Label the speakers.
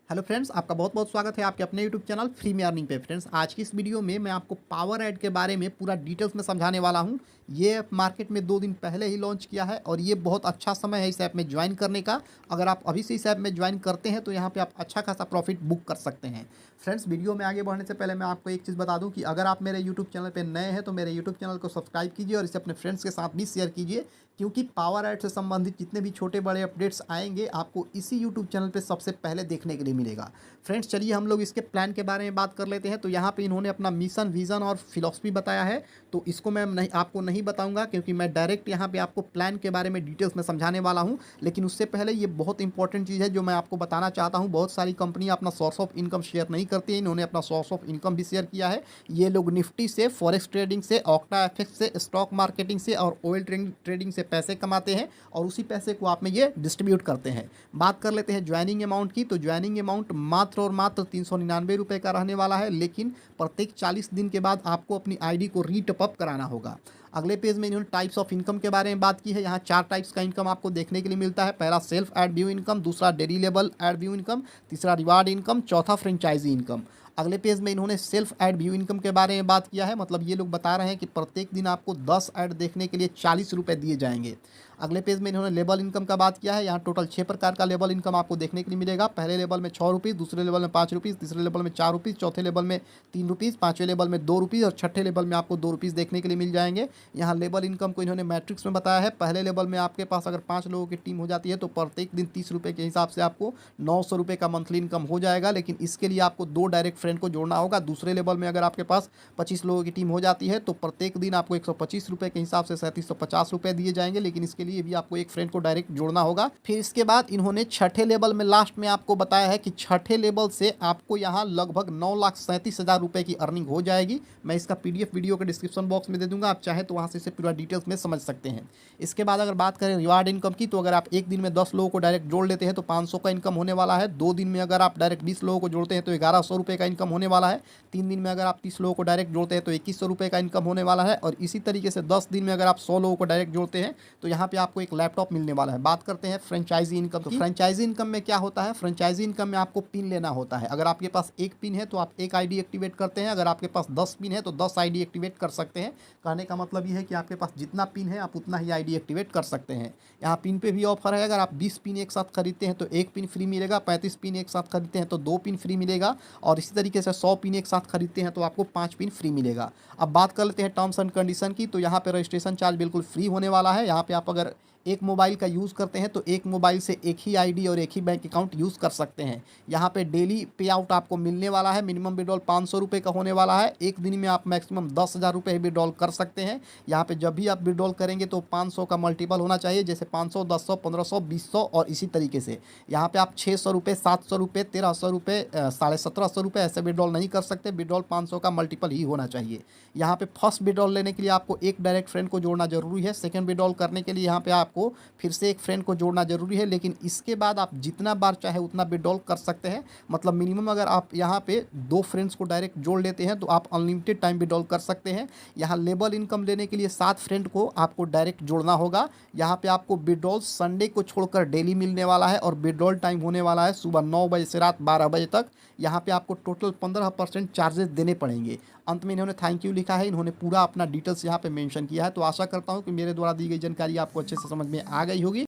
Speaker 1: Hello friends, आपका बहुत बहुत स्वागत है आपके अपने यूट्यूब चैनल फ्री में अर्निंग पे। फ्रेंड्स, आज की इस वीडियो में मैं आपको पावर ऐड के बारे में पूरा डिटेल्स में समझाने वाला हूं। ये ऐप मार्केट में 2 दिन पहले ही लॉन्च किया है और ये बहुत अच्छा समय है इस ऐप में ज्वाइन करने का। अगर आप अभी से इस ऐप में ज्वाइन करते हैं तो यहाँ पे आप अच्छा खासा प्रॉफिट बुक कर सकते हैं। फ्रेंड्स, वीडियो में आगे बढ़ने से पहले मैं आपको एक चीज़ बता दूँ कि अगर आप मेरे यूट्यूब चैनल पर नए हैं तो मेरे यूट्यूब चैनल को सब्सक्राइब कीजिए और इसे अपने फ्रेंड्स के साथ भी शेयर कीजिए, क्योंकि पावर ऐड से संबंधित जितने भी छोटे बड़े अपडेट्स आएंगे आपको इसी यूट्यूब चैनल पे सबसे पहले देखने के लिए मिलेगा। फ्रेंड्स, चलिए हम लोग इसके प्लान के बारे में बात कर लेते हैं। तो यहाँ पे इन्होंने अपना मिशन, विज़न और फिलॉसफी बताया है, तो इसको मैं नहीं आपको नहीं बताऊंगा, क्योंकि मैं डायरेक्ट यहाँ पे आपको प्लान के बारे में डिटेल्स में समझाने वाला हूँ। लेकिन उससे पहले ये बहुत इंपॉर्टेंट चीज़ है जो मैं आपको बताना चाहता हूँ। बहुत सारी कंपनियाँ अपना सोर्स ऑफ इनकम शेयर नहीं करती हैं, इन्होंने अपना सोर्स ऑफ इनकम भी शेयर किया है। ये लोग निफ्टी से, फॉरेक्स ट्रेडिंग से, ऑक्टा एफएक्स से, स्टॉक मार्केटिंग से और ऑयल ट्रेडिंग से पैसे कमाते हैं और उसी पैसे को आप में ये डिस्ट्रीब्यूट करते हैं। बात कर लेते हैं ज्वाइनिंग अमाउंट की। तो ज्वाइनिंग अमाउंट मात्र और मात्र 399 रुपये का रहने वाला है, लेकिन प्रत्येक 40 दिन के बाद आपको अपनी आईडी को रीटॉप अप कराना होगा। अगले पेज में इन्होंने टाइप्स ऑफ इनकम के बारे में बात की है। यहाँ 4 टाइप्स का इनकम आपको देखने के लिए मिलता है। पहला सेल्फ एड व्यू इनकम, दूसरा daily level add view income, तीसरा रिवार्ड इनकम, चौथा फ्रेंचाइजी इनकम। अगले पेज में इन्होंने सेल्फ ऐड व्यू इनकम के बारे में बात किया है। मतलब ये लोग बता रहे हैं कि प्रत्येक दिन आपको 10 ऐड देखने के लिए 40 रुपये दिए जाएंगे। अगले पेज में इन्होंने लेवल इनकम का बात किया है। यहाँ टोटल 6 प्रकार का लेवल इनकम आपको देखने के लिए मिलेगा। पहले लेवल में 6 रुपीज़, दूसरे लेवल में 5 रुपीज़, तीसरे लेवल में 4 रुपीज़, चौथे लेवल में 3 रुपीज़, पाँचवें लेवल में 2 रुपीज़ और छठे लेवल में आपको 2 रुपीज़ देखने के लिए मिल जाएंगे। यहाँ लेवल इनकम को इन्होंने मैट्रिक्स में बताया है। पहले लेवल में आपके पास अगर 5 लोगों की टीम हो जाती है तो प्रत्येक दिन 30 रुपये के हिसाब से आपको 900 रुपये का मंथली इनकम हो जाएगा। लेकिन इसके लिए आपको 2 डायरेक्ट फ्रेंड को जोड़ना होगा। दूसरे लेवल में अगर आपके पास 25 लोगों की टीम हो जाती है तो प्रत्येक दिन आपको 125 रुपये के हिसाब से 3750 रुपये दिए जाएंगे। लेकिन इसके लिए भी आपको एक फ्रेंड को डायरेक्ट जोड़ना होगा। फिर इसके बाद इन्होंने छठे लेवल में लास्ट में आपको बताया है कि छठे लेवल से आपको यहाँ लगभग 9,37,000 रुपये की अर्निंग हो जाएगी। मैं इसका पीडीएफ वीडियो के डिस्क्रिप्शन बॉक्स में दे दूंगा, आप चाहे तो वहाँ से इसे पूरा डिटेल्स में समझ सकते हैं। इसके बाद अगर बात करें रिवार्ड इनकम की, तो अगर आप एक दिन में 10 लोगों को डायरेक्ट जोड़ लेते हैं तो 500 का इनकम होने वाला है। 2 दिन में अगर आप डायरेक्ट 20 लोगों को जोड़ते हैं तो 1100 रुपये का इनकम होने वाला है। 3 दिन में अगर आप 30 लोगों को डायरेक्ट जोड़ते हैं तो 2100 रुपये का इनकम होने वाला है। और इसी तरीके से 10 दिन में अगर आप 100 लोगों को डायरेक्ट जोड़ते हैं तो यहाँ पे आपको एक लैपटॉप मिलने वाला है। बात करते हैं फ्रेंचाइजी इनकम। तो फ्रेंचाइजी इनकम में क्या होता है? फ्रेंचाइजी इनकम में आपको पिन लेना होता है। अगर आपके पास एक पिन है तो आप एक आईडी एक्टिवेट करते हैं। अगर आपके पास 10 पिन है तो 10 आईडी एक्टिवेट कर सकते हैं। कहने का मतलब ये है कि आपके पास जितना पिन है आप उतना ही आईडी एक्टिवेट कर सकते हैं। यहाँ पिन पे भी ऑफर है। अगर आप 20 पिन एक साथ खरीदते हैं तो 1 पिन फ्री मिलेगा, 35 पिन एक साथ खरीदते हैं तो 2 पिन फ्री मिलेगा और इसी तरीके से 100 पिन एक साथ खरीदते हैं तो आपको 5 पिन फ्री मिलेगा। अब बात कर लेते हैं टर्म्स एंड कंडीशन की। तो यहाँ पे रजिस्ट्रेशन चार्ज बिल्कुल फ्री होने वाला है। यहाँ पे आप अगर एक मोबाइल का यूज़ करते हैं तो एक मोबाइल से एक ही आईडी और एक ही बैंक अकाउंट यूज़ कर सकते हैं। यहाँ पे डेली पे आउट आपको मिलने वाला है। मिनिमम विड्रॉल 500 रुपये का होने वाला है। एक दिन में आप मैक्सिमम 10,000 रुपये ही विड्रॉल कर सकते हैं। यहाँ पे जब भी आप विड्रॉल करेंगे तो 500 का मल्टीपल होना चाहिए, जैसे 500, 1000, 1500, 200 और इसी तरीके से। यहाँ पे आप 600 रुपये, 700 रुपये, 1300 रुपये, 1750 रुपये ऐसे विड्रॉल नहीं कर सकते। विड्रॉल 500 का मल्टीपल ही होना चाहिए। यहाँ पे फर्स्ट विड्रॉल लेने के लिए आपको एक डायरेक्ट फ्रेंड को जोड़ना जरूरी है। सेकंड विड्रॉल करने के लिए यहाँ पे आपको फिर से एक फ्रेंड को जोड़ना जरूरी है। लेकिन इसके बाद आप जितना बार चाहे उतना विड्रॉल कर सकते हैं। मतलब मिनिमम अगर आप यहाँ पे 2 फ्रेंड्स को डायरेक्ट जोड़ लेते हैं तो आप अनलिमिटेड टाइम विड्रॉल कर सकते हैं। यहाँ लेवल इनकम लेने के लिए 7 फ्रेंड को आपको डायरेक्ट जोड़ना होगा। यहाँ पे आपको विड्रॉल संडे को छोड़कर डेली मिलने वाला है और विड्रॉल टाइम होने वाला है सुबह 9 बजे से रात 12 बजे तक। यहाँ पे आपको टोटल 15% चार्जेस देने पड़ेंगे। अंत में इन्होंने थैंक यू लिखा है। इन्होंने पूरा अपना डिटेल्स यहाँ पे मेंशन किया है। तो आशा करता हूँ कि मेरे द्वारा दी गई जानकारी आपको अच्छे से समझ में आ गई होगी।